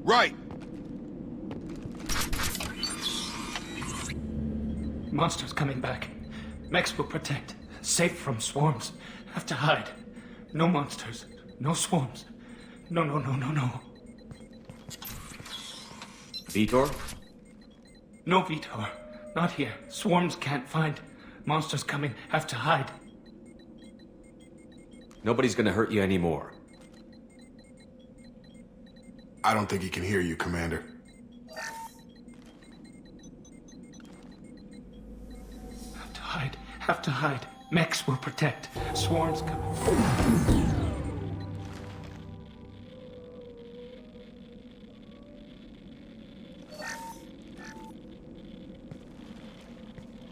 Right! Monsters coming back. Mechs will protect. Safe from swarms. Have to hide. No monsters. No swarms. No. Vitor? No Vitor. Not here. Swarms can't find. Monsters coming. Have to hide. Nobody's gonna hurt you anymore. I don't think he can hear you, Commander. Have to hide. Have to hide. Mechs will protect. Swarms come.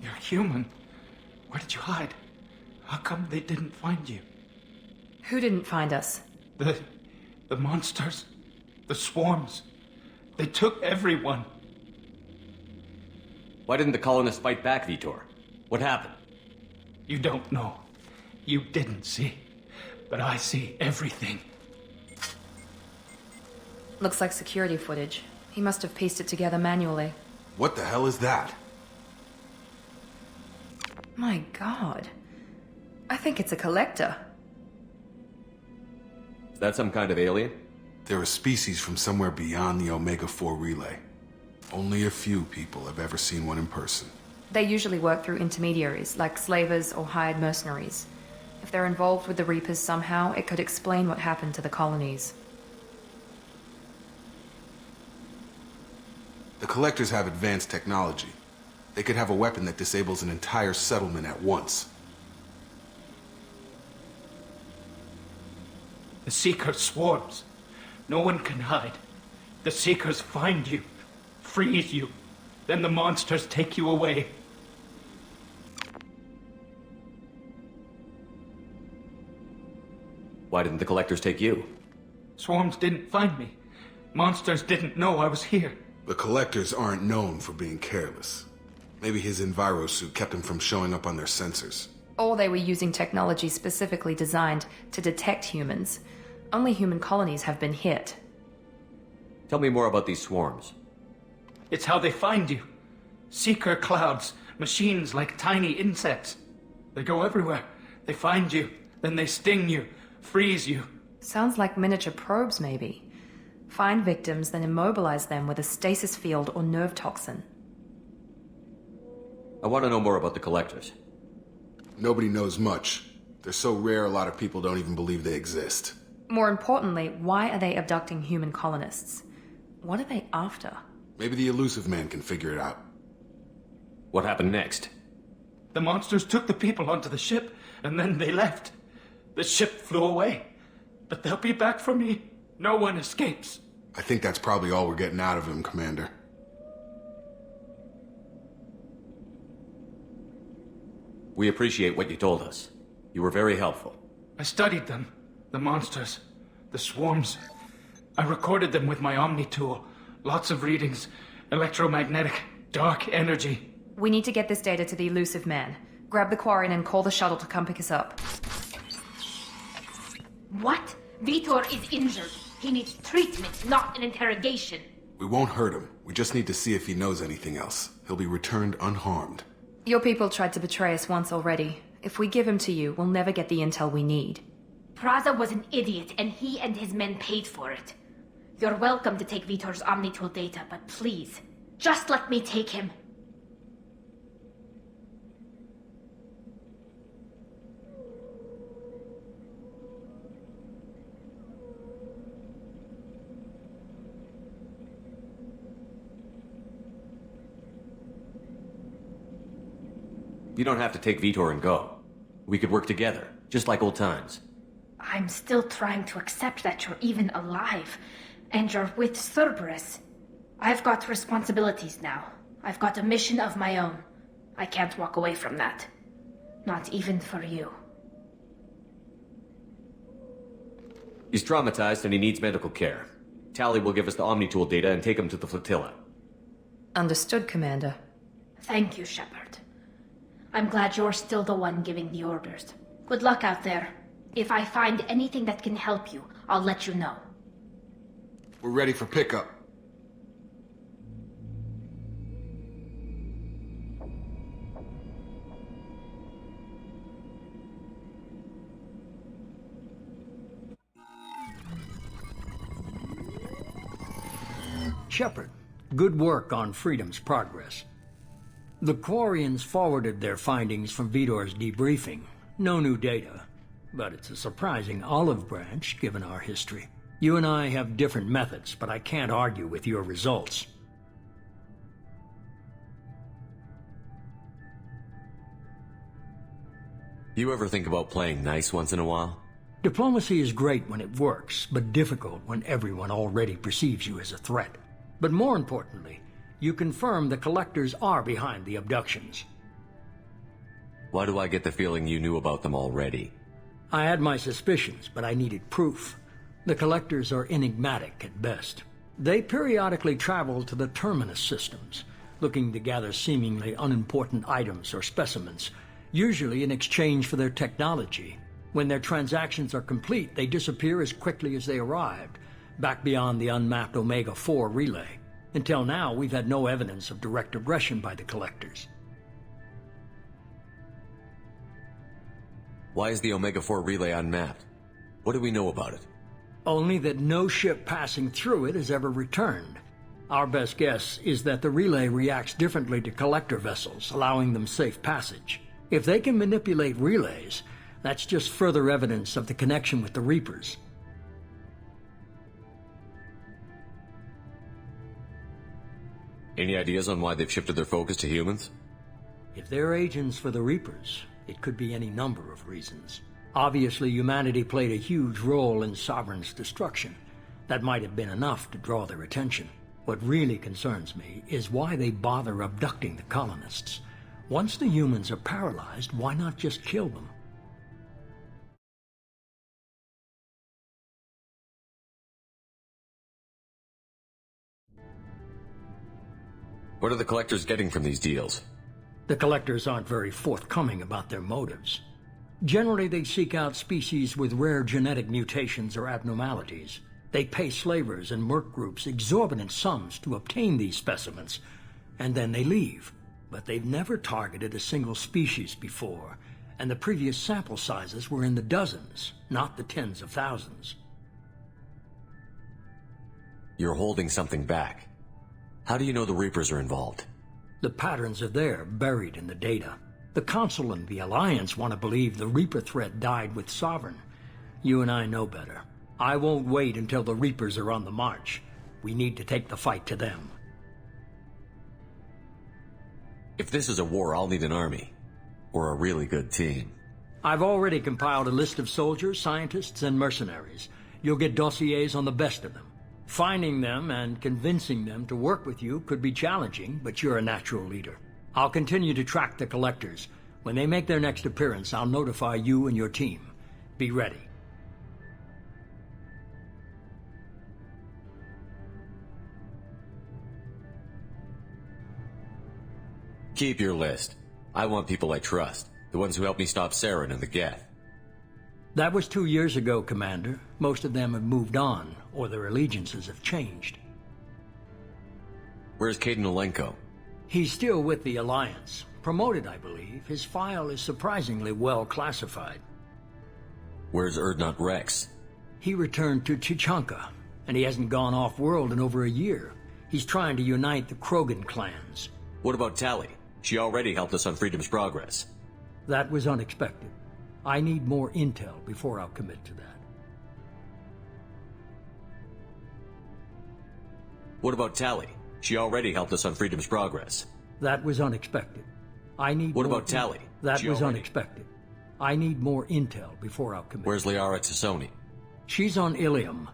You're human. Where did you hide? How come they didn't find you? Who didn't find us? The monsters. The swarms. They took everyone. Why didn't the colonists fight back, Vitor? What happened? You don't know. You didn't see. But I see everything. Looks like security footage. He must have pieced it together manually. What the hell is that? My god. I think it's a collector. Is that some kind of alien? They're a species from somewhere beyond the Omega-4 relay. Only a few people have ever seen one in person. They usually work through intermediaries, like slavers or hired mercenaries. If they're involved with the Reapers somehow, it could explain what happened to the colonies. The Collectors have advanced technology. They could have a weapon that disables an entire settlement at once. The Seeker swarms. No one can hide. The Seekers find you, freeze you, then the monsters take you away. Why didn't the collectors take you? Swarms didn't find me. Monsters didn't know I was here. The Collectors aren't known for being careless. Maybe his Enviro suit kept him from showing up on their sensors. Or they were using technology specifically designed to detect humans. Only human colonies have been hit. Tell me more about these swarms. It's how they find you. Seeker clouds, machines like tiny insects. They go everywhere. They find you, then they sting you, freeze you. Sounds like miniature probes, maybe. Find victims, then immobilize them with a stasis field or nerve toxin. I want to know more about the collectors. Nobody knows much. They're so rare a lot of people don't even believe they exist. More importantly, why are they abducting human colonists? What are they after? Maybe the Elusive Man can figure it out. What happened next? The monsters took the people onto the ship, and then they left. The ship flew away. But they'll be back for me. No one escapes. I think that's probably all we're getting out of him, Commander. We appreciate what you told us. You were very helpful. I studied them. The monsters. The swarms. I recorded them with my Omni tool. Lots of readings. Electromagnetic. Dark energy. We need to get this data to the Elusive Man. Grab the Quarian and call the shuttle to come pick us up. What? Vitor is injured. He needs treatment, not an interrogation. We won't hurt him. We just need to see if he knows anything else. He'll be returned unharmed. Your people tried to betray us once already. If we give him to you, we'll never get the intel we need. Praza was an idiot, and he and his men paid for it. You're welcome to take Vitor's Omnitool data, but please, just let me take him. You don't have to take Vitor and go. We could work together, just like old times. I'm still trying to accept that you're even alive, and you're with Cerberus. I've got responsibilities now. I've got a mission of my own. I can't walk away from that. Not even for you. He's traumatized and he needs medical care. Tally will give us the Omnitool data and take him to the flotilla. Understood, Commander. Thank you, Shepard. I'm glad you're still the one giving the orders. Good luck out there. If I find anything that can help you, I'll let you know. We're ready for pickup. Shepard, good work on Freedom's progress. The Quarians forwarded their findings from Vitor's debriefing. No new data, but it's a surprising olive branch given our history. You and I have different methods, but I can't argue with your results. You ever think about playing nice once in a while? Diplomacy is great when it works, but difficult when everyone already perceives you as a threat. But more importantly, you confirm the Collectors are behind the abductions. Why do I get the feeling you knew about them already? I had my suspicions, but I needed proof. The Collectors are enigmatic at best. They periodically travel to the Terminus systems, looking to gather seemingly unimportant items or specimens, usually in exchange for their technology. When their transactions are complete, they disappear as quickly as they arrived, back beyond the unmapped Omega-4 relay. Until now, we've had no evidence of direct aggression by the Collectors. Why is the Omega-4 relay unmapped? What do we know about it? Only that no ship passing through it has ever returned. Our best guess is that the relay reacts differently to Collector vessels, allowing them safe passage. If they can manipulate relays, that's just further evidence of the connection with the Reapers. Any ideas on why they've shifted their focus to humans? If they're agents for the Reapers, it could be any number of reasons. Obviously, humanity played a huge role in Sovereign's destruction. That might have been enough to draw their attention. What really concerns me is why they bother abducting the colonists. Once the humans are paralyzed, why not just kill them? What are the Collectors getting from these deals? The Collectors aren't very forthcoming about their motives. Generally, they seek out species with rare genetic mutations or abnormalities. They pay slavers and merc groups exorbitant sums to obtain these specimens, and then they leave. But they've never targeted a single species before, and the previous sample sizes were in the dozens, not the tens of thousands. You're holding something back. How do you know the Reapers are involved? The patterns are there, buried in the data. The Council and the Alliance want to believe the Reaper threat died with Sovereign. You and I know better. I won't wait until the Reapers are on the march. We need to take the fight to them. If this is a war, I'll need an army. Or a really good team. I've already compiled a list of soldiers, scientists, and mercenaries. You'll get dossiers on the best of them. Finding them and convincing them to work with you could be challenging, but you're a natural leader. I'll continue to track the Collectors. When they make their next appearance, I'll notify you and your team. Be ready. Keep your list. I want people I trust. The ones who helped me stop Saren and the Geth. That was 2 years ago, Commander. Most of them have moved on, or their allegiances have changed. Where's Caden Olenko? He's still with the Alliance. Promoted, I believe. His file is surprisingly well classified. Where's Erdnot Rex? He returned to Chichanka, and he hasn't gone off-world in over a year. He's trying to unite the Krogan clans. What about Tali? She already helped us on Freedom's Progress. That was unexpected. I need more intel before I'll commit to that. What about Tali? She already helped us on Freedom's Progress. That was unexpected. I need What more about Tali? That She was already- unexpected. I need more intel before I'll commit. Where's Liara Tassoni? She's on Ilium.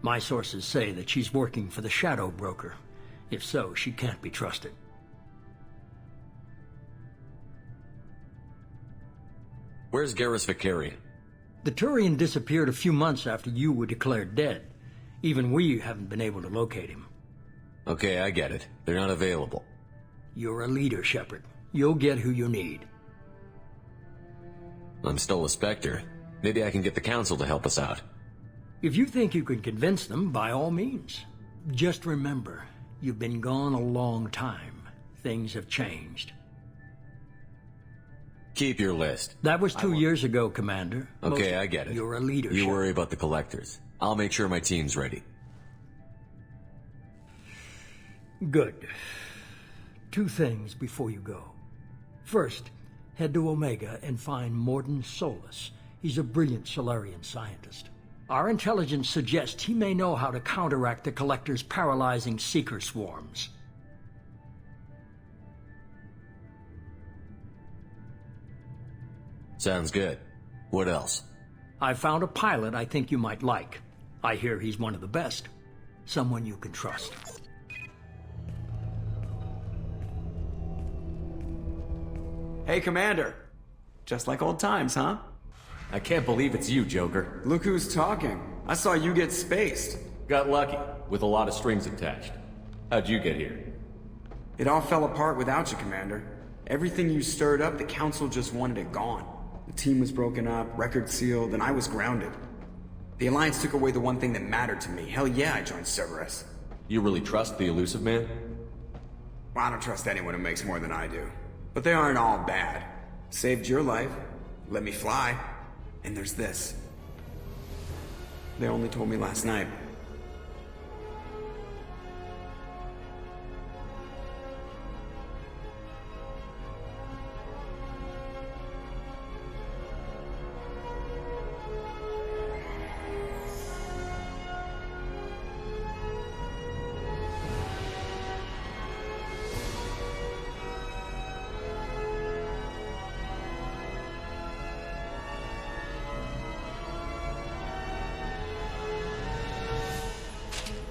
My sources say that she's working for the Shadow Broker. If so, she can't be trusted. Where's Garrus Vicarian? The Turian disappeared a few months after you were declared dead. Even we haven't been able to locate him. Okay, I get it. They're not available. You're a leader, Shepard. You'll get who you need. I'm still a Spectre. Maybe I can get the Council to help us out. If you think you can convince them, by all means. Just remember, you've been gone a long time. Things have changed. Keep your list. That was 2 years ago, Commander. Okay, I get it. You're a leader, You Shepard. worry about the Collectors. I'll make sure my team's ready. Good. 2 things before you go. First, head to Omega and find Morden Solus. He's a brilliant Solarian scientist. Our intelligence suggests he may know how to counteract the Collector's paralyzing Seeker swarms. Sounds good. What else? I found a pilot I think you might like. I hear he's one of the best. Someone you can trust. Hey, Commander. Just like old times, huh? I can't believe it's you, Joker. Look who's talking. I saw you get spaced. Got lucky, with a lot of strings attached. How'd you get here? It all fell apart without you, Commander. Everything you stirred up, the Council just wanted it gone. The team was broken up, record sealed, and I was grounded. The Alliance took away the one thing that mattered to me. Hell yeah, I joined Cerberus. You really trust the Elusive Man? Well, I don't trust anyone who makes more than I do. But they aren't all bad. Saved your life, let me fly, and there's this. They only told me last night.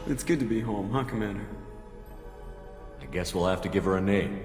It's good to be home, huh, Commander? I guess we'll have to give her a name.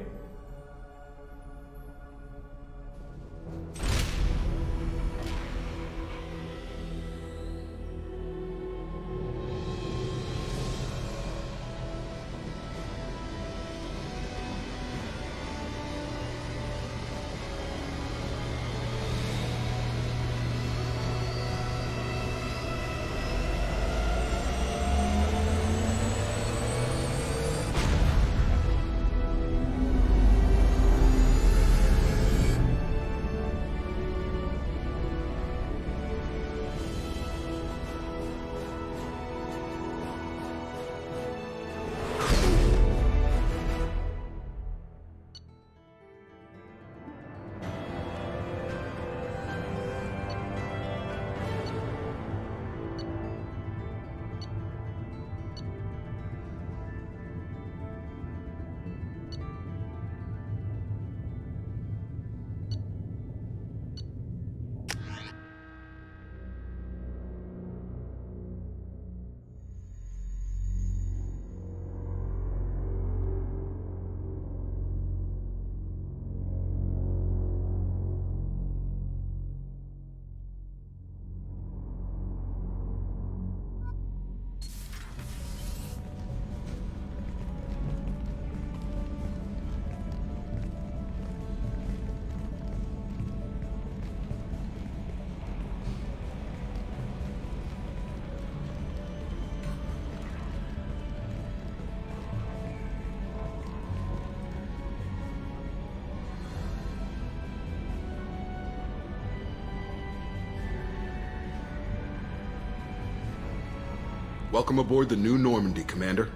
Welcome aboard the New Normandy, Commander.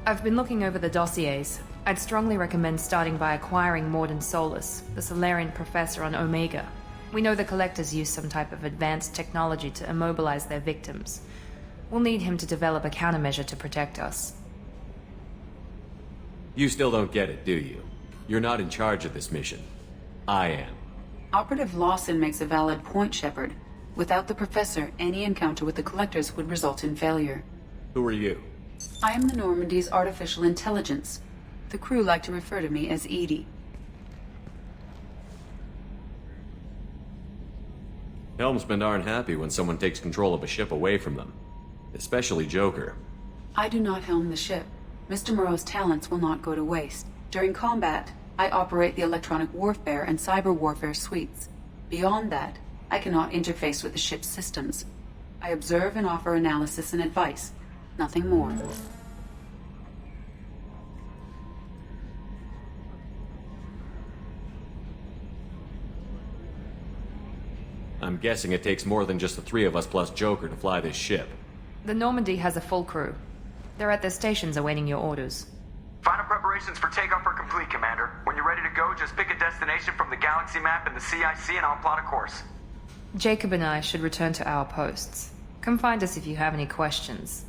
I've been looking over the dossiers. I'd strongly recommend starting by acquiring Morden Solus, the Solarian professor on Omega. We know the Collectors use some type of advanced technology to immobilize their victims. We'll need him to develop a countermeasure to protect us. You still don't get it, do you? You're not in charge of this mission. I am. Operative Lawson makes a valid point, Shepard. Without the Professor, any encounter with the Collectors would result in failure. Who are you? I am the Normandy's artificial intelligence. The crew like to refer to me as Edie. Helmsmen aren't happy when someone takes control of a ship away from them. Especially Joker. I do not helm the ship. Mr. Moreau's talents will not go to waste. During combat, I operate the electronic warfare and cyber warfare suites. Beyond that, I cannot interface with the ship's systems. I observe and offer analysis and advice. Nothing more. I'm guessing it takes more than just the 3 of us plus Joker to fly this ship. The Normandy has a full crew. They're at their stations awaiting your orders. Final preparations for takeoff are complete, Commander. When you're ready to go, just pick a destination from the galaxy map and the CIC and I'll plot a course. Jacob and I should return to our posts. Come find us if you have any questions.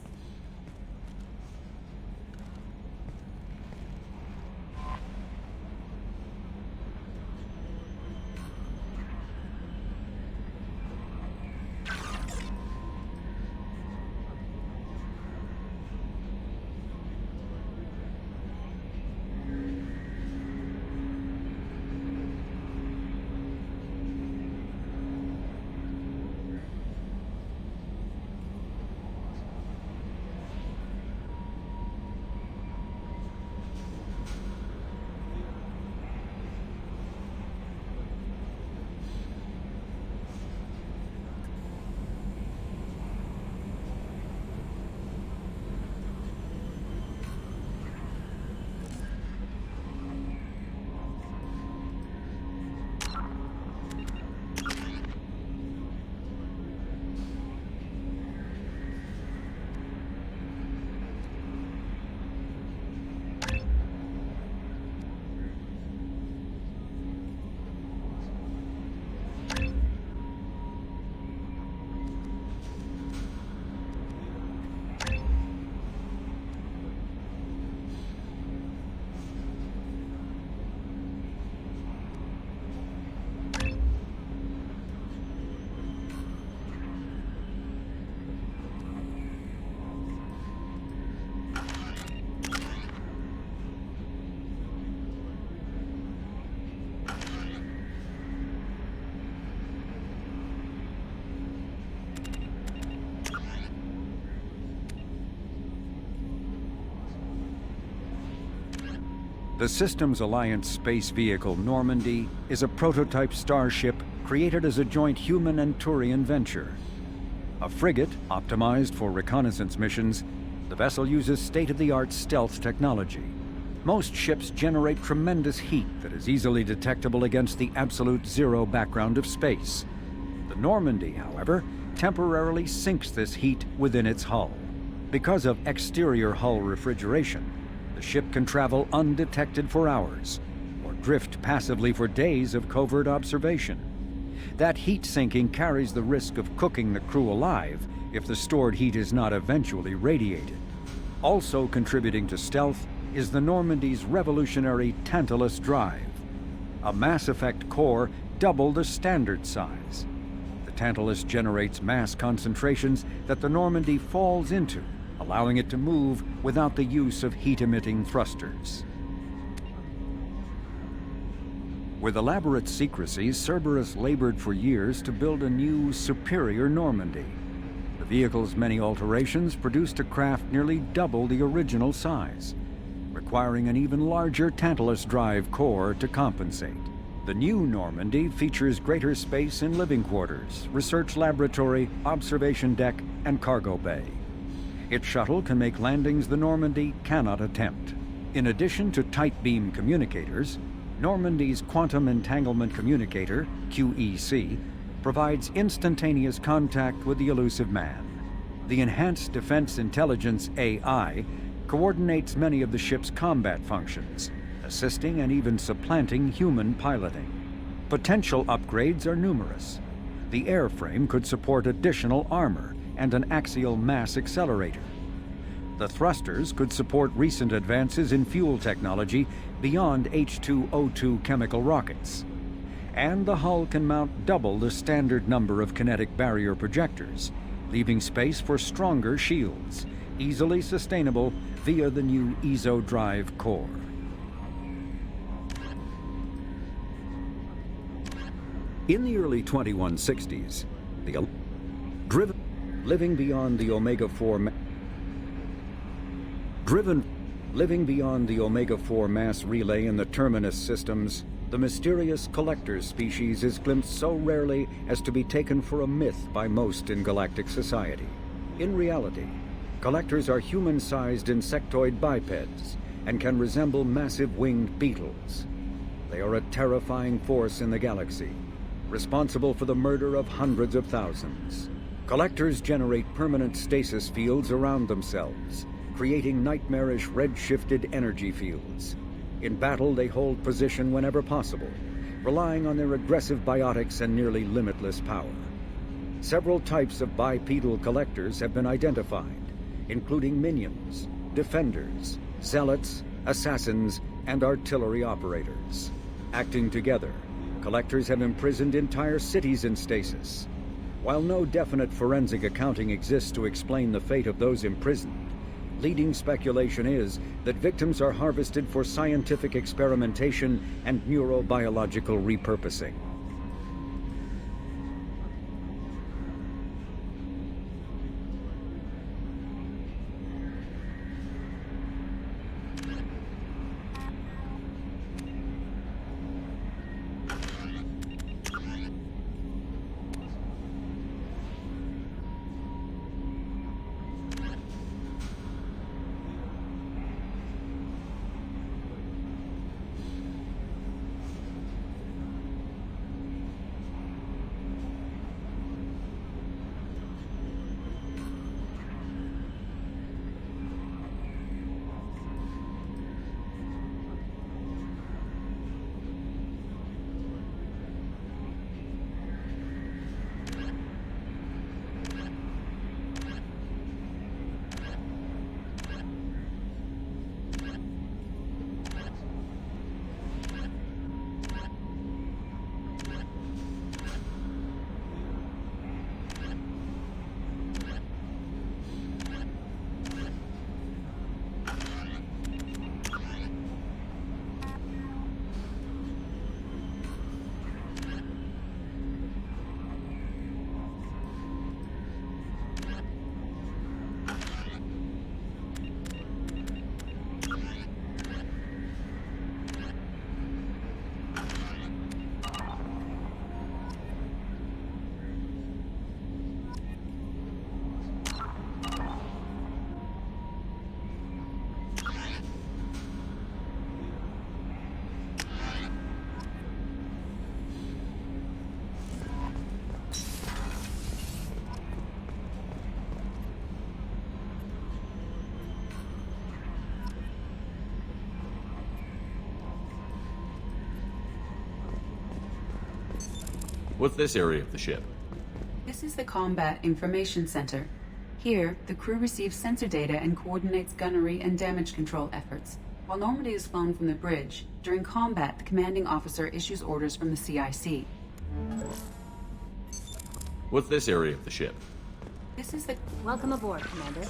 The Systems Alliance space vehicle Normandy is a prototype starship created as a joint human and Turian venture. A frigate optimized for reconnaissance missions, the vessel uses state-of-the-art stealth technology. Most ships generate tremendous heat that is easily detectable against the absolute zero background of space. The Normandy, however, temporarily sinks this heat within its hull. Because of exterior hull refrigeration, the ship can travel undetected for hours, or drift passively for days of covert observation. That heat sinking carries the risk of cooking the crew alive if the stored heat is not eventually radiated. Also contributing to stealth is the Normandy's revolutionary Tantalus drive, a Mass Effect core double the standard size. The Tantalus generates mass concentrations that the Normandy falls into, allowing it to move without the use of heat-emitting thrusters. With elaborate secrecy, Cerberus labored for years to build a new, superior Normandy. The vehicle's many alterations produced a craft nearly double the original size, requiring an even larger Tantalus drive core to compensate. The new Normandy features greater space in living quarters, research laboratory, observation deck, and cargo bay. Its shuttle can make landings the Normandy cannot attempt. In addition to tight beam communicators, Normandy's Quantum Entanglement Communicator, QEC, provides instantaneous contact with the elusive man. The Enhanced Defense Intelligence AI coordinates many of the ship's combat functions, assisting and even supplanting human piloting. Potential upgrades are numerous. The airframe could support additional armor and an axial mass accelerator. The thrusters could support recent advances in fuel technology beyond H2O2 chemical rockets. And the hull can mount double the standard number of kinetic barrier projectors, leaving space for stronger shields, easily sustainable via the new ESO drive core. In the early 2160s, the living beyond the Omega-4 mass relay in the Terminus systems, the mysterious collector species is glimpsed so rarely as to be taken for a myth by most in galactic society. In reality, collectors are human-sized insectoid bipeds and can resemble massive winged beetles. They are a terrifying force in the galaxy, responsible for the murder of hundreds of thousands. Collectors generate permanent stasis fields around themselves, creating nightmarish red-shifted energy fields. In battle, they hold position whenever possible, relying on their aggressive biotics and nearly limitless power. Several types of bipedal collectors have been identified, including minions, defenders, zealots, assassins, and artillery operators. Acting together, collectors have imprisoned entire cities in stasis. While no definite forensic accounting exists to explain the fate of those imprisoned, leading speculation is that victims are harvested for scientific experimentation and neurobiological repurposing. What's this area of the ship? This is the Combat Information Center. Here, the crew receives sensor data and coordinates gunnery and damage control efforts. While Normandy is flown from the bridge, during combat, the commanding officer issues orders from the CIC. What's this area of the ship? This is the... Welcome aboard, Commander.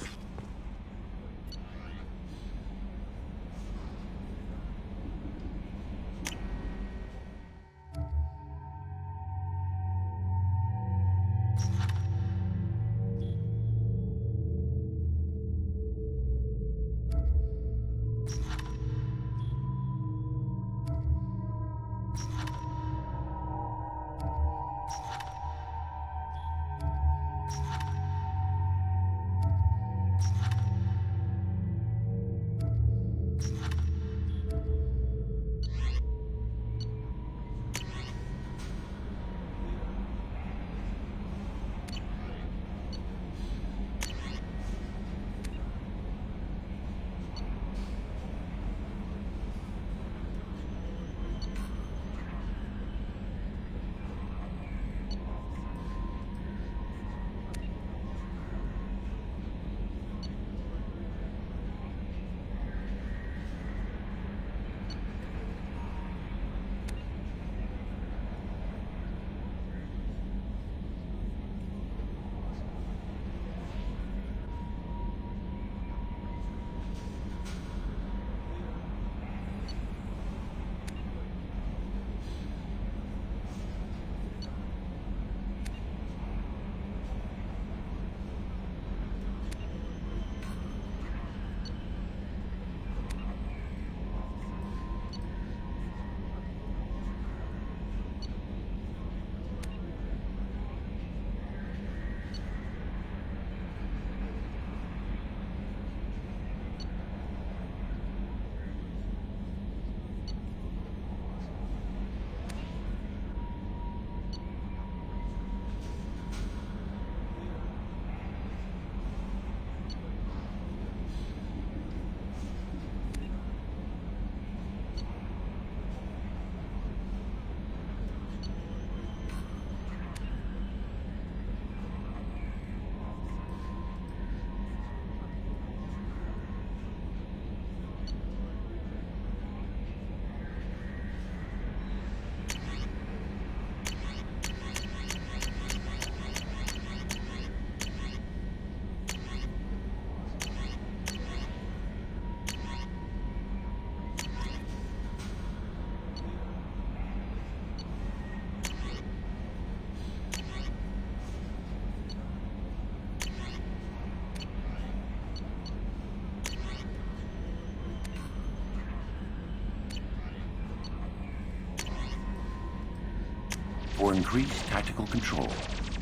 For increased tactical control,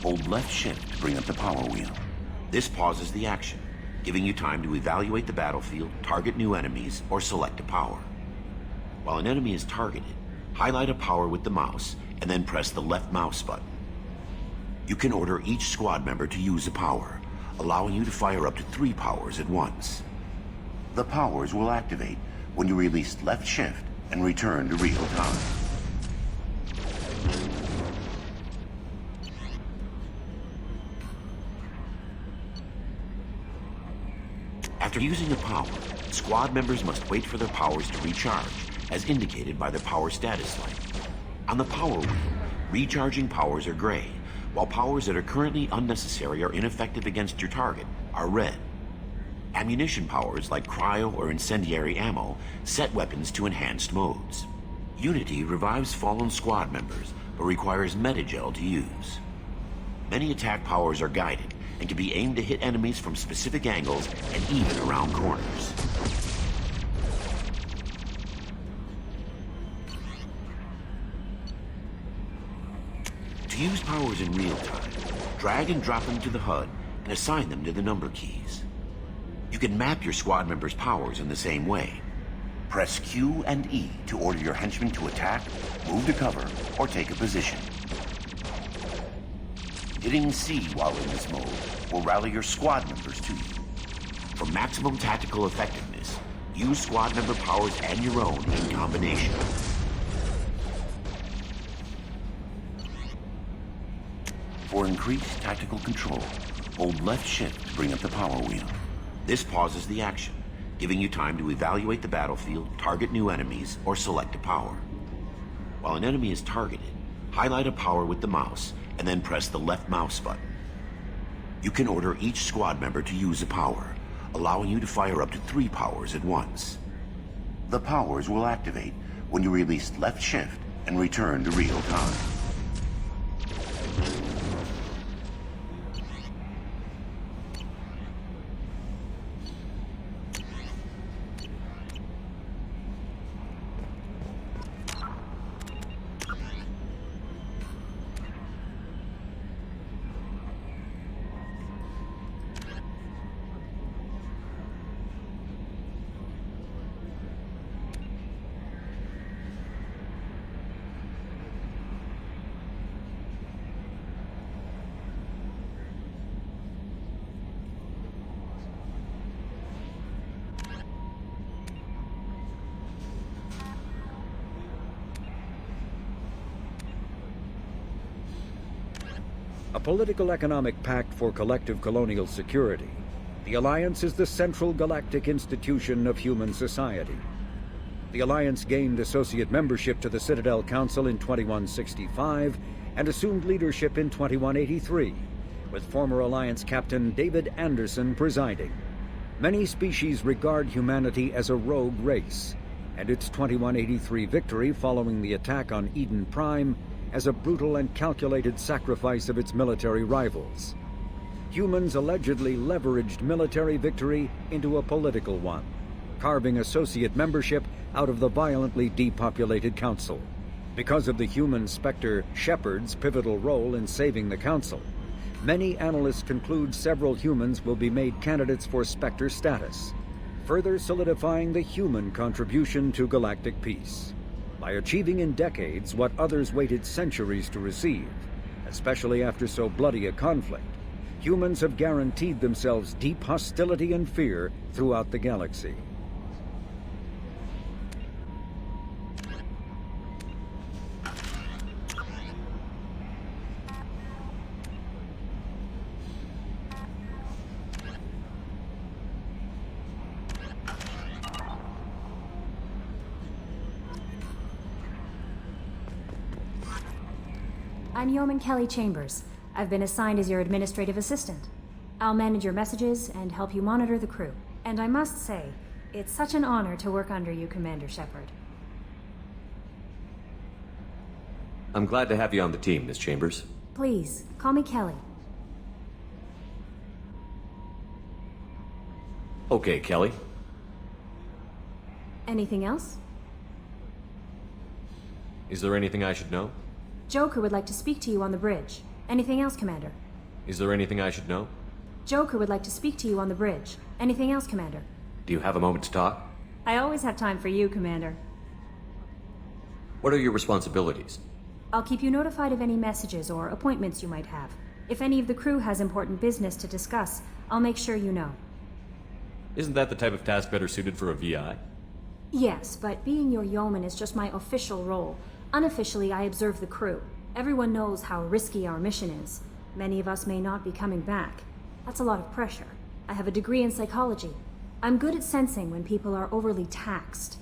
hold left shift to bring up the power wheel. This pauses the action, giving you time to evaluate the battlefield, target new enemies, or select a power. While an enemy is targeted, highlight a power with the mouse, and then press the left mouse button. You can order each squad member to use a power, allowing you to fire up to 3 powers at once. The powers will activate when you release left shift and return to real time. After using a power, squad members must wait for their powers to recharge, as indicated by the power status light. On the power wheel, recharging powers are gray, while powers that are currently unnecessary or ineffective against your target are red. Ammunition powers like cryo or incendiary ammo set weapons to enhanced modes. Unity revives fallen squad members, but requires metagel to use. Many attack powers are guided and can be aimed to hit enemies from specific angles and even around corners. To use powers in real time, drag and drop them to the HUD and assign them to the number keys. You can map your squad members' powers in the same way. Press Q and E to order your henchmen to attack, move to cover, or take a position. Hitting C while in this mode will rally your squad members to you. For maximum tactical effectiveness, use squad member powers and your own in combination. For increased tactical control, hold left shift to bring up the power wheel. This pauses the action, giving you time to evaluate the battlefield, target new enemies, or select a power. While an enemy is targeted, highlight a power with the mouse, and then press the left mouse button. You can order each squad member to use a power, allowing you to fire up to 3 powers at once. The powers will activate when you release left shift and return to real time. A political economic pact for collective colonial security, the Alliance is the central galactic institution of human society. The Alliance gained associate membership to the Citadel Council in 2165 and assumed leadership in 2183, with former Alliance Captain David Anderson presiding. Many species regard humanity as a rogue race, and its 2183 victory following the attack on Eden Prime as a brutal and calculated sacrifice of its military rivals. Humans allegedly leveraged military victory into a political one, carving associate membership out of the violently depopulated Council. Because of the human Spectre Shepard's pivotal role in saving the Council, many analysts conclude several humans will be made candidates for Spectre status, further solidifying the human contribution to galactic peace. By achieving in decades what others waited centuries to receive, especially after so bloody a conflict, humans have guaranteed themselves deep hostility and fear throughout the galaxy. I'm Yeoman Kelly Chambers. I've been assigned as your administrative assistant. I'll manage your messages and help you monitor the crew. And I must say, it's such an honor to work under you, Commander Shepard. I'm glad to have you on the team, Miss Chambers. Please, call me Kelly. Okay, Kelly. Anything else? Is there anything I should know? Joker would like to speak to you on the bridge. Anything else, Commander? Is there anything I should know? Joker would like to speak to you on the bridge. Anything else, Commander? Do you have a moment to talk? I always have time for you, Commander. What are your responsibilities? I'll keep you notified of any messages or appointments you might have. If any of the crew has important business to discuss, I'll make sure you know. Isn't that the type of task better suited for a VI? Yes, but being your yeoman is just my official role. Unofficially, I observe the crew. Everyone knows how risky our mission is. Many of us may not be coming back. That's a lot of pressure. I have a degree in psychology. I'm good at sensing when people are overly taxed.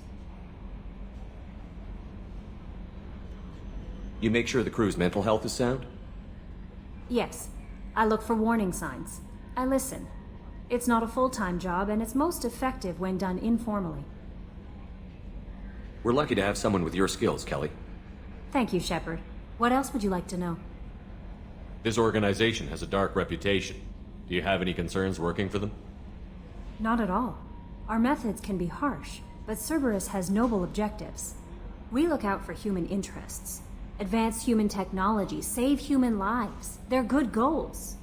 You make sure the crew's mental health is sound? Yes. I look for warning signs. I listen. It's not a full-time job, and it's most effective when done informally. We're lucky to have someone with your skills, Kelly. Thank you, Shepard. What else would you like to know? This organization has a dark reputation. Do you have any concerns working for them? Not at all. Our methods can be harsh, but Cerberus has noble objectives. We look out for human interests. Advance human technology, save human lives. They're good goals.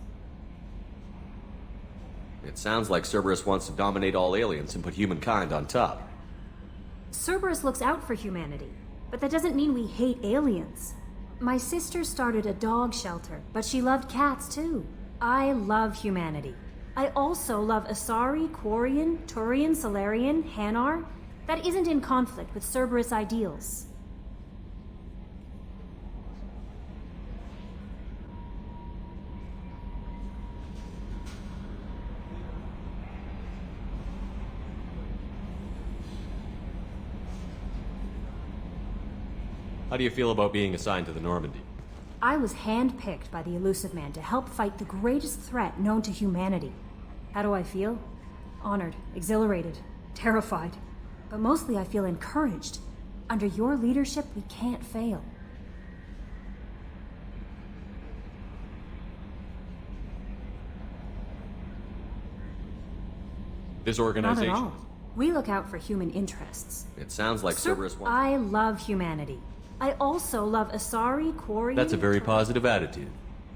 It sounds like Cerberus wants to dominate all aliens and put humankind on top. Cerberus looks out for humanity, but that doesn't mean we hate aliens. My sister started a dog shelter, but she loved cats too. I love humanity. I also love Asari, Quarian, Turian, Solarian, Hanar. That isn't in conflict with Cerberus ideals. How do you feel about being assigned to the Normandy? I was handpicked by the Elusive Man to help fight the greatest threat known to humanity. How do I feel? Honored, exhilarated, terrified. But mostly I feel encouraged. Under your leadership, we can't fail. This organization... Not at all. We look out for human interests. It sounds like Cerberus wants... I love humanity. I also love Asari, Quarian... That's a very positive attitude.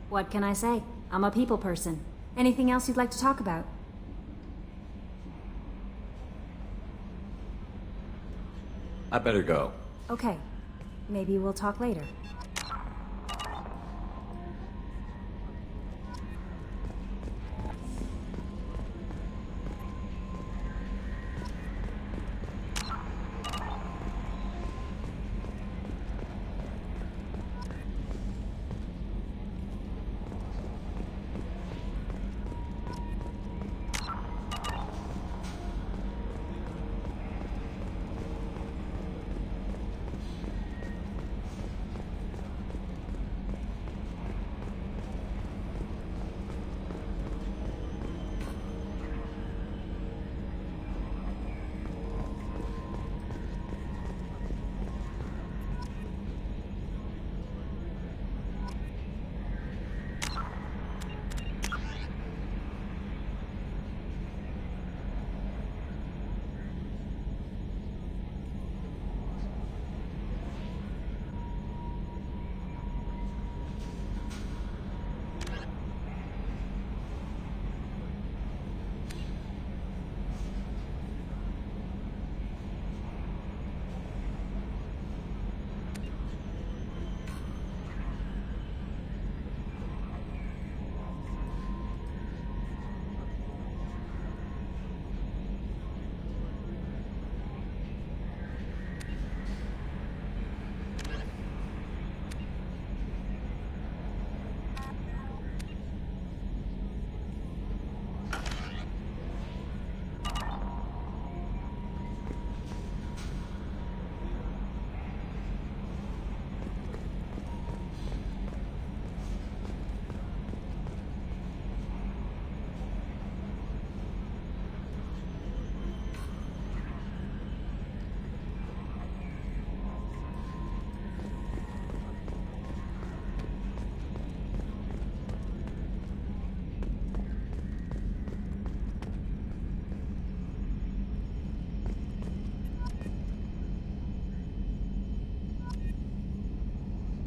What can I say? I'm a people person. Anything else you'd like to talk about? I better go. Okay. Maybe we'll talk later.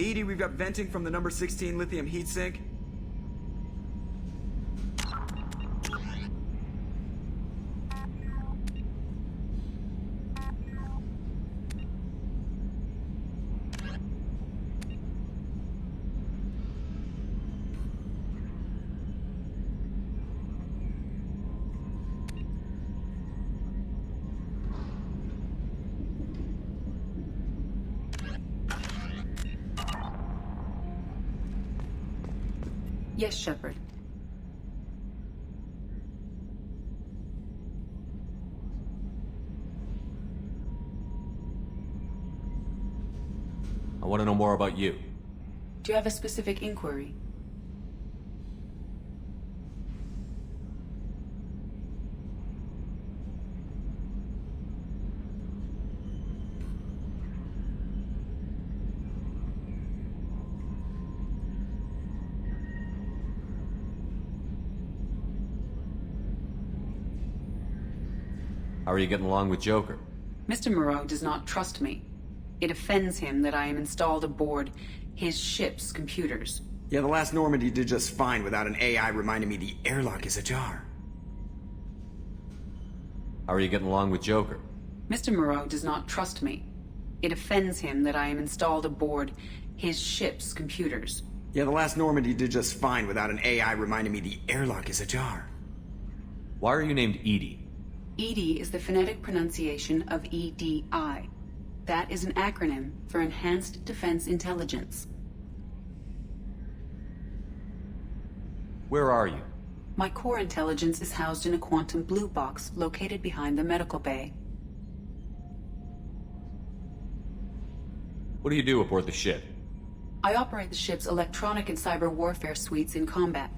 Edie, we've got venting from the number 16 lithium heatsink. Yes, Shepard. I want to know more about you. Do you have a specific inquiry? How are you getting along with Joker? Mr. Moreau does not trust me. It offends him that I am installed aboard his ship's computers. Yeah, the last Normandy did just fine without an AI reminding me the airlock is ajar. How are you getting along with Joker? Mr. Moreau does not trust me. It offends him that I am installed aboard his ship's computers. Yeah, the last Normandy did just fine without an AI reminding me the airlock is ajar. Why are you named Edie? EDI is the phonetic pronunciation of EDI. That is an acronym for Enhanced Defense Intelligence. Where are you? My core intelligence is housed in a quantum blue box located behind the medical bay. What do you do aboard the ship? I operate the ship's electronic and cyber warfare suites in combat.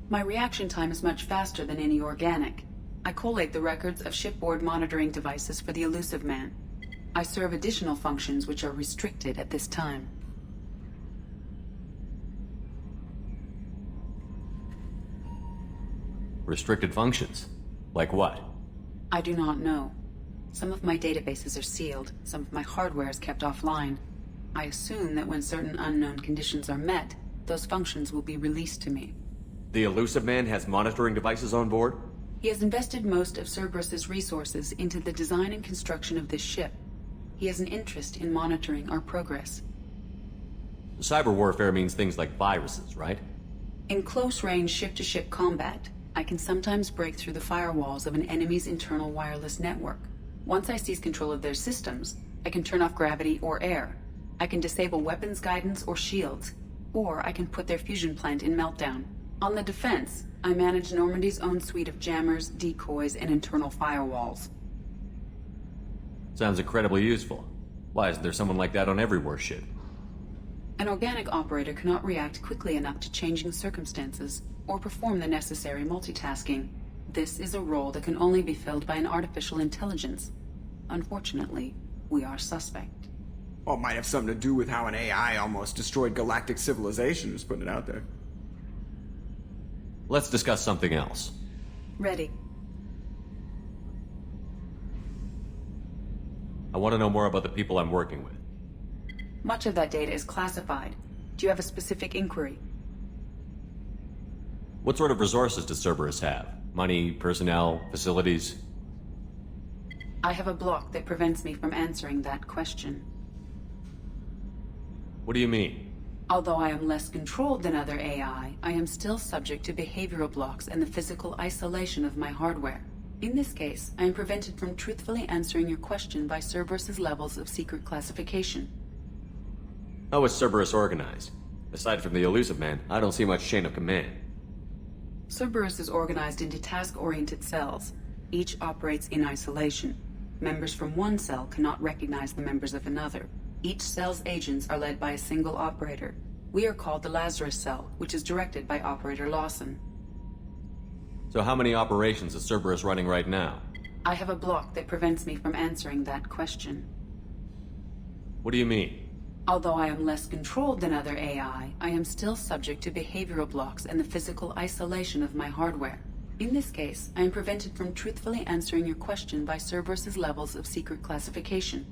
My reaction time is much faster than any organic. I collate the records of shipboard monitoring devices for the Elusive Man. I serve additional functions which are restricted at this time. Restricted functions? Like what? I do not know. Some of my databases are sealed, some of my hardware is kept offline. I assume that when certain unknown conditions are met, those functions will be released to me. The Elusive Man has monitoring devices on board? He has invested most of Cerberus's resources into the design and construction of this ship. He has an interest in monitoring our progress. Cyber warfare means things like viruses, right? In close-range ship-to-ship combat, I can sometimes break through the firewalls of an enemy's internal wireless network. Once I seize control of their systems, I can turn off gravity or air. I can disable weapons guidance or shields, or I can put their fusion plant in meltdown. On the defense, I manage Normandy's own suite of jammers, decoys, and internal firewalls. Sounds incredibly useful. Why isn't there someone like that on every warship? An organic operator cannot react quickly enough to changing circumstances or perform the necessary multitasking. This is a role that can only be filled by an artificial intelligence. Unfortunately, we are suspect. Well, it might have something to do with how an AI almost destroyed galactic civilization, just putting it out there. Let's discuss something else. Ready. I want to know more about the people I'm working with. Much of that data is classified. Do you have a specific inquiry? What sort of resources does Cerberus have? Money, personnel, facilities? I have a block that prevents me from answering that question. What do you mean? Although I am less controlled than other AI, I am still subject to behavioral blocks and the physical isolation of my hardware. In this case, I am prevented from truthfully answering your question by Cerberus's levels of secret classification. How is Cerberus organized? Aside from the Elusive Man, I don't see much chain of command. Cerberus is organized into task-oriented cells. Each operates in isolation. Members from one cell cannot recognize the members of another. Each cell's agents are led by a single operator. We are called the Lazarus Cell, which is directed by Operator Lawson. So how many operations is Cerberus running right now? I have a block that prevents me from answering that question. What do you mean? Although I am less controlled than other AI, I am still subject to behavioral blocks and the physical isolation of my hardware. In this case, I am prevented from truthfully answering your question by Cerberus's levels of secret classification.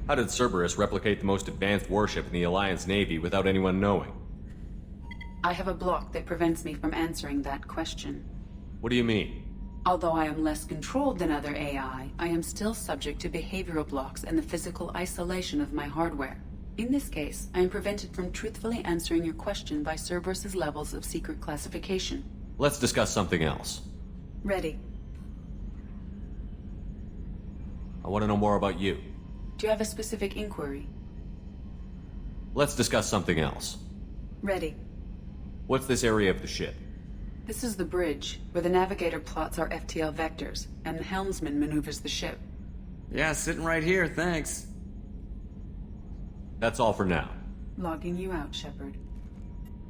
How did Cerberus replicate the most advanced warship in the Alliance Navy without anyone knowing? I have a block that prevents me from answering that question. What do you mean? Although I am less controlled than other AI, I am still subject to behavioral blocks and the physical isolation of my hardware. In this case, I am prevented from truthfully answering your question by Cerberus's levels of secret classification. Let's discuss something else. Ready. I want to know more about you. Do you have a specific inquiry? Let's discuss something else. Ready. What's this area of the ship? This is the bridge, where the navigator plots our FTL vectors, and the helmsman maneuvers the ship. Yeah, sitting right here, thanks. That's all for now. Logging you out, Shepard.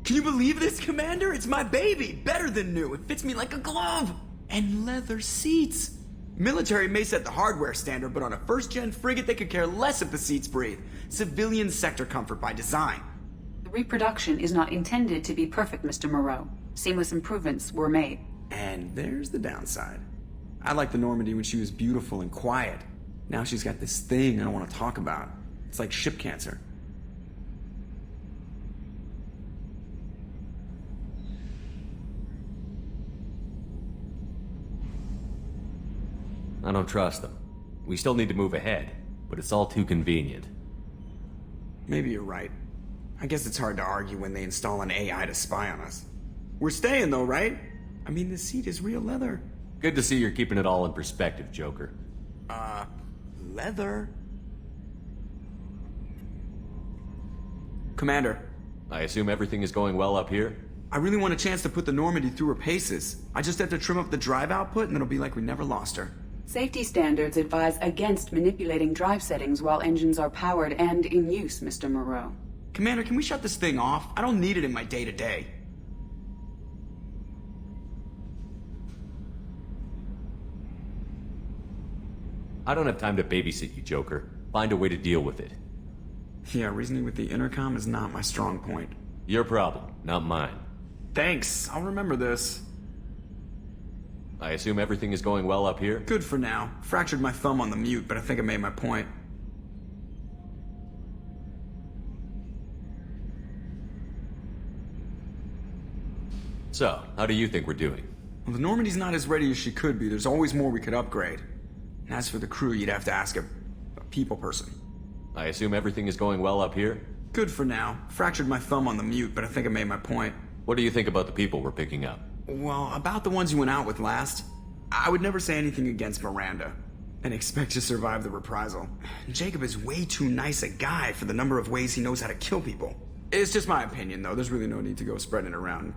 Can you believe this, Commander? It's my baby! Better than new! It fits me like a glove! And leather seats! Military may set the hardware standard, but on a first-gen frigate they could care less if the seats breathe. Civilian sector comfort by design. The reproduction is not intended to be perfect, Mr. Moreau. Seamless improvements were made. And there's the downside. I liked the Normandy when she was beautiful and quiet. Now she's got this thing I don't want to talk about. It's like ship cancer. I don't trust them. We still need to move ahead, but it's all too convenient. Maybe you're right. I guess it's hard to argue when they install an AI to spy on us. We're staying though, right? I mean, the seat is real leather. Good to see you're keeping it all in perspective, Joker. Leather? Commander. I assume everything is going well up here? I really want a chance to put the Normandy through her paces. I just have to trim up the drive output and it'll be like we never lost her. Safety standards advise against manipulating drive settings while engines are powered and in use, Mr. Moreau. Commander, can we shut this thing off? I don't need it in my day-to-day. I don't have time to babysit you, Joker. Find a way to deal with it. Yeah, reasoning with the intercom is not my strong point. Your problem, not mine. Thanks, I'll remember this. I assume everything is going well up here? Good for now. Fractured my thumb on the mute, but I think I made my point. So, how do you think we're doing? Well, the Normandy's not as ready as she could be. There's always more we could upgrade. And as for the crew, you'd have to ask a people person. I assume everything is going well up here? Good for now. Fractured my thumb on the mute, but I think I made my point. What do you think about the people we're picking up? Well, about the ones you went out with last, I would never say anything against Miranda and expect to survive the reprisal. Jacob is way too nice a guy for the number of ways he knows how to kill people. It's just my opinion, though. There's really no need to go spreading it around.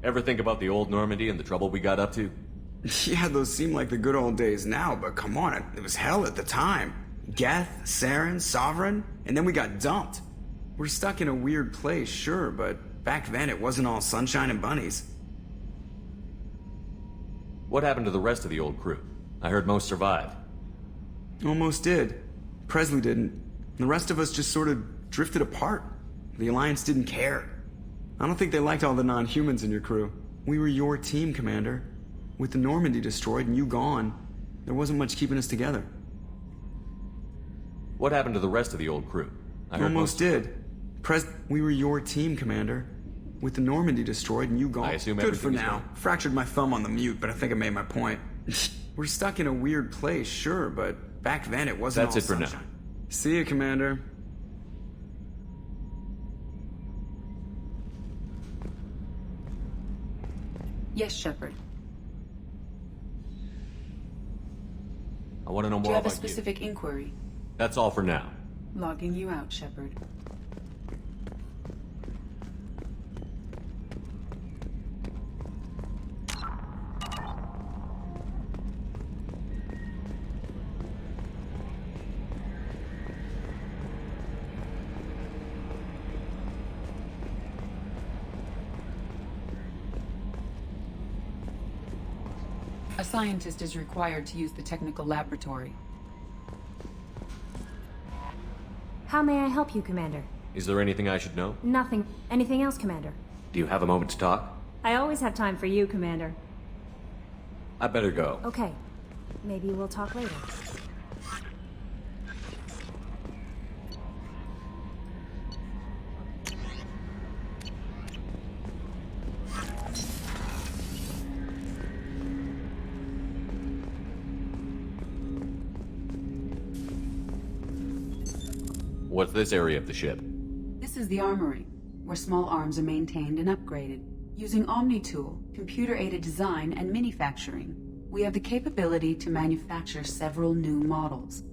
Ever think about the old Normandy and the trouble we got up to? Yeah, those seem like the good old days now, but come on, it was hell at the time. Geth, Saren, Sovereign, and then we got dumped. We're stuck in a weird place, sure, but back then it wasn't all sunshine and bunnies. What happened to the rest of the old crew? I heard most survived. Almost did. Presley didn't. The rest of us just sort of drifted apart. The Alliance didn't care. I don't think they liked all the non-humans in your crew. We were your team, Commander. With the Normandy destroyed and you gone, there wasn't much keeping us together. What happened to the rest of the old crew? I heard almost did. We were your team, Commander. With the Normandy destroyed and you gone. I assume good for everything is now. gone. Fractured my thumb on the mute, but I think I made my point. We're stuck in a weird place, sure, but back then it wasn't That's all it for sunshine. now. See you, Commander. Yes, Shepard. I want to know Do more you have a about specific inquiry? That's all for now. Logging you out, Shepard. A scientist is required to use the technical laboratory. How may I help you, Commander? Is there anything I should know? Nothing. Anything else, Commander? Do you have a moment to talk? I always have time for you, Commander. I better go. Okay. Maybe we'll talk later. What's this area of the ship? This is the armory, where small arms are maintained and upgraded. Using Omni-Tool, computer-aided design, and manufacturing, we have the capability to manufacture several new models.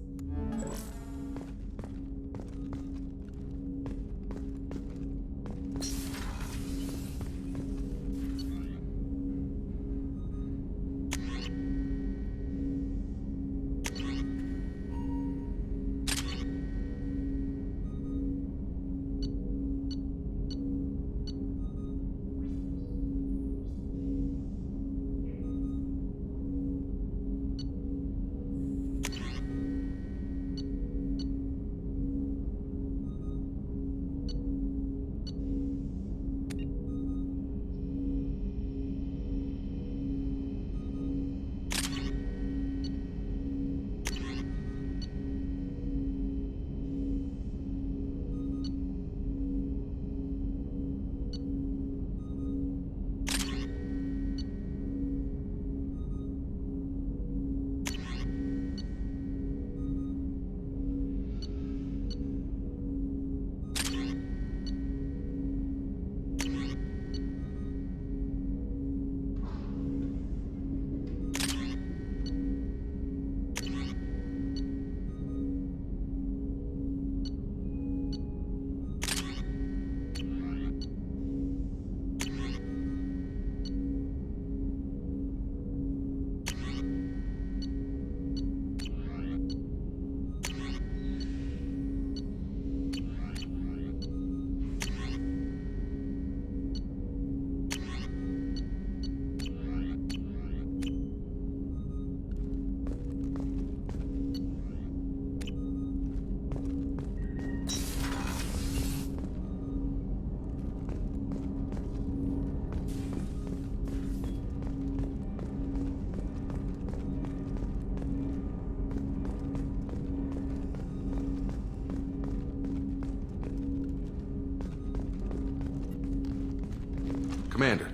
Commander,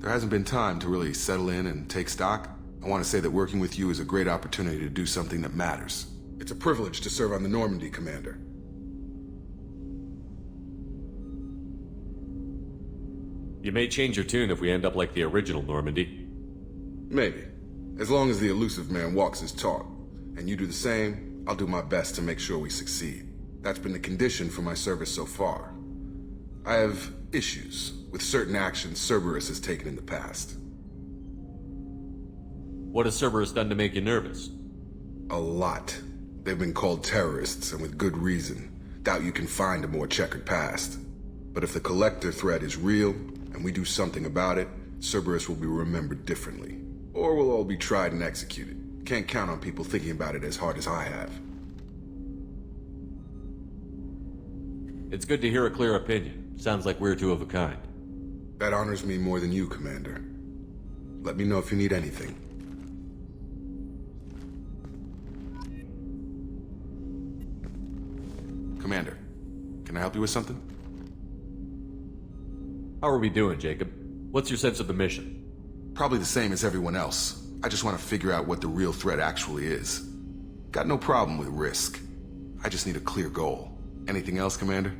there hasn't been time to really settle in and take stock. I want to say that working with you is a great opportunity to do something that matters. It's a privilege to serve on the Normandy, Commander. You may change your tune if we end up like the original Normandy. Maybe. As long as the elusive man walks his talk, and you do the same, I'll do my best to make sure we succeed. That's been the condition for my service so far. I have issues with certain actions Cerberus has taken in the past. What has Cerberus done to make you nervous? A lot. They've been called terrorists, and with good reason. Doubt you can find a more checkered past. But if the Collector threat is real, and we do something about it, Cerberus will be remembered differently. Or we'll all be tried and executed. Can't count on people thinking about it as hard as I have. It's good to hear a clear opinion. Sounds like we're two of a kind. That honors me more than you, Commander. Let me know if you need anything. Commander, can I help you with something? How are we doing, Jacob? What's your sense of the mission? Probably the same as everyone else. I just want to figure out what the real threat actually is. Got no problem with risk. I just need a clear goal. Anything else, Commander?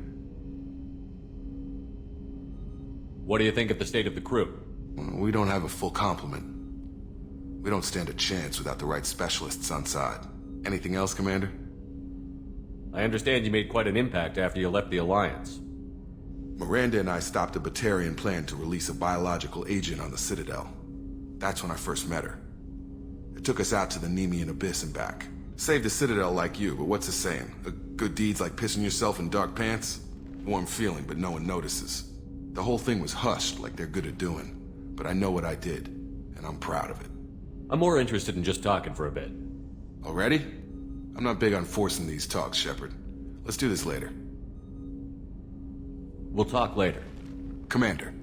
What do you think of the state of the crew? We don't have a full complement. We don't stand a chance without the right specialists on side. Anything else, Commander? I understand you made quite an impact after you left the Alliance. Miranda and I stopped a Batarian plan to release a biological agent on the Citadel. That's when I first met her. It took us out to the Nemean Abyss and back. Saved the Citadel like you, but what's the saying? A good deed's like pissing yourself in dark pants? Warm feeling, but no one notices. The whole thing was hushed like they're good at doing. But I know what I did, and I'm proud of it. I'm more interested in just talking for a bit. Already? I'm not big on forcing these talks, Shepard. Let's do this later. We'll talk later. Commander.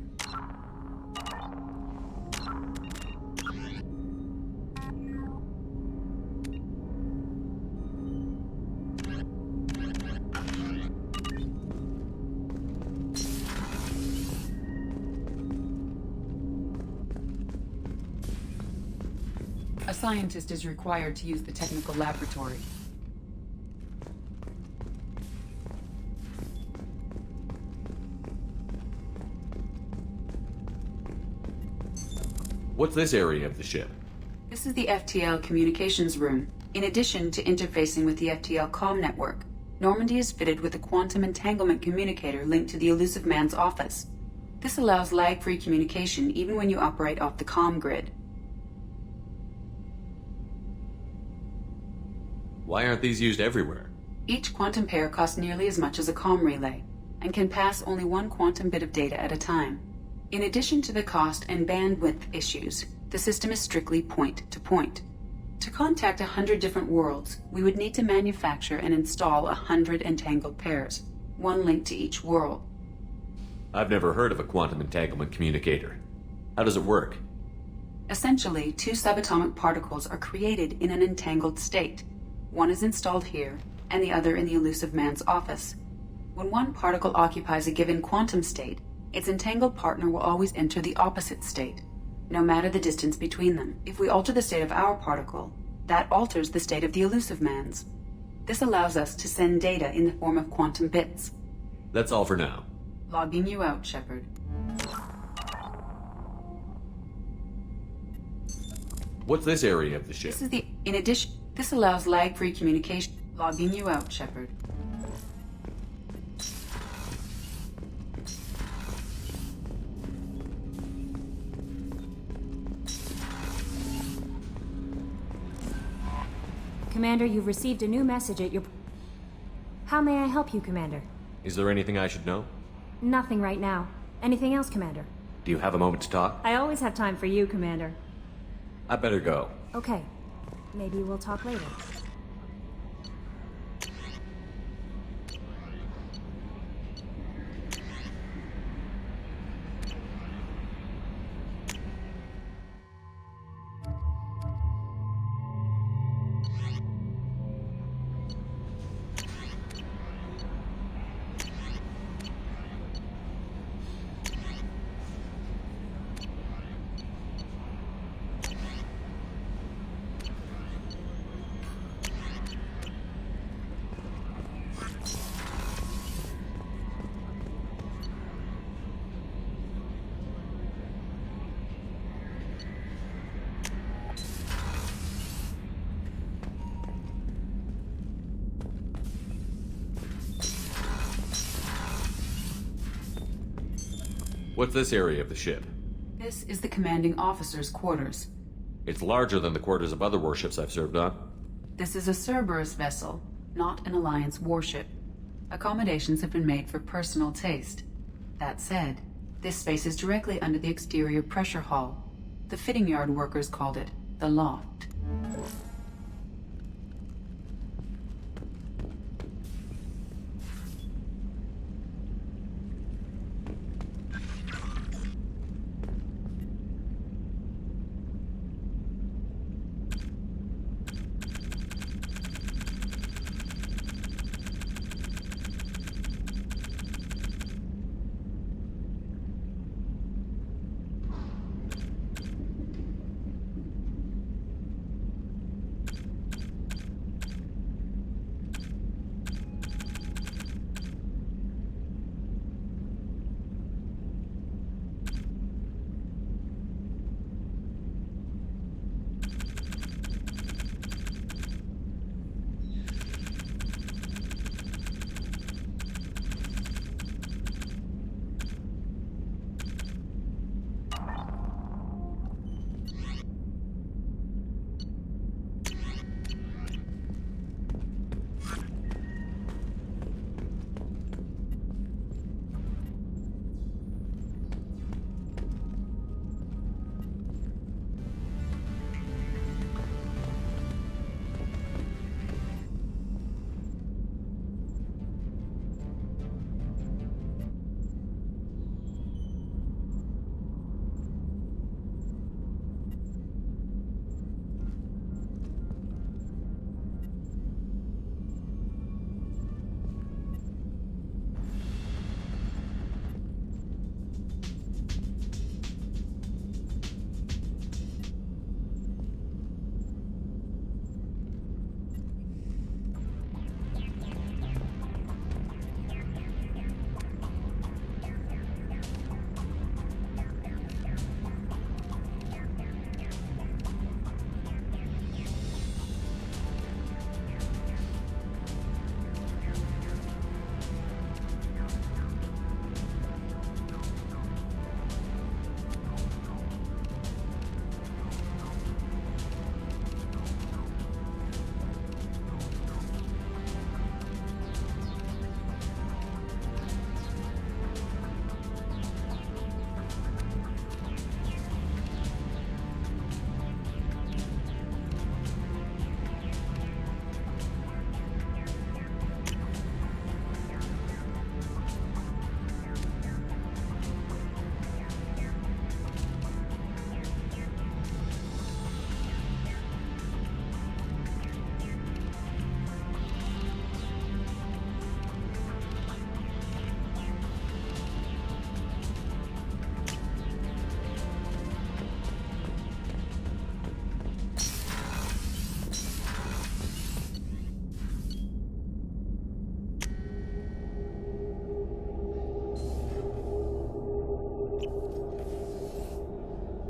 A scientist is required to use the technical laboratory. What's this area of the ship? This is the FTL communications room. In addition to interfacing with the FTL comm network, Normandy is fitted with a quantum entanglement communicator linked to the Elusive Man's office. This allows lag-free communication even when you operate off the comm grid. Why aren't these used everywhere? Each quantum pair costs nearly as much as a comm relay, and can pass only one quantum bit of data at a time. In addition to the cost and bandwidth issues, the system is strictly point-to-point. To contact 100 different worlds, we would need to manufacture and install 100 entangled pairs, one link to each world. I've never heard of a quantum entanglement communicator. How does it work? Essentially, two subatomic particles are created in an entangled state. One is installed here, and the other in the Elusive Man's office. When one particle occupies a given quantum state, its entangled partner will always enter the opposite state, no matter the distance between them. If we alter the state of our particle, that alters the state of the Elusive Man's. This allows us to send data in the form of quantum bits. That's all for now. Logging you out, Shepard. What's this area of the ship? This allows lag-free communication. Logging you out, Shepard. Commander, you've received a new message at your... How may I help you, Commander? Is there anything I should know? Nothing right now. Anything else, Commander? Do you have a moment to talk? I always have time for you, Commander. I better go. Okay. Maybe we'll talk later. What's this area of the ship? This is the commanding officer's quarters. It's larger than the quarters of other warships I've served on. This is a Cerberus vessel, not an Alliance warship. Accommodations have been made for personal taste. That said, this space is directly under the exterior pressure hull. The fitting yard workers called it the loft.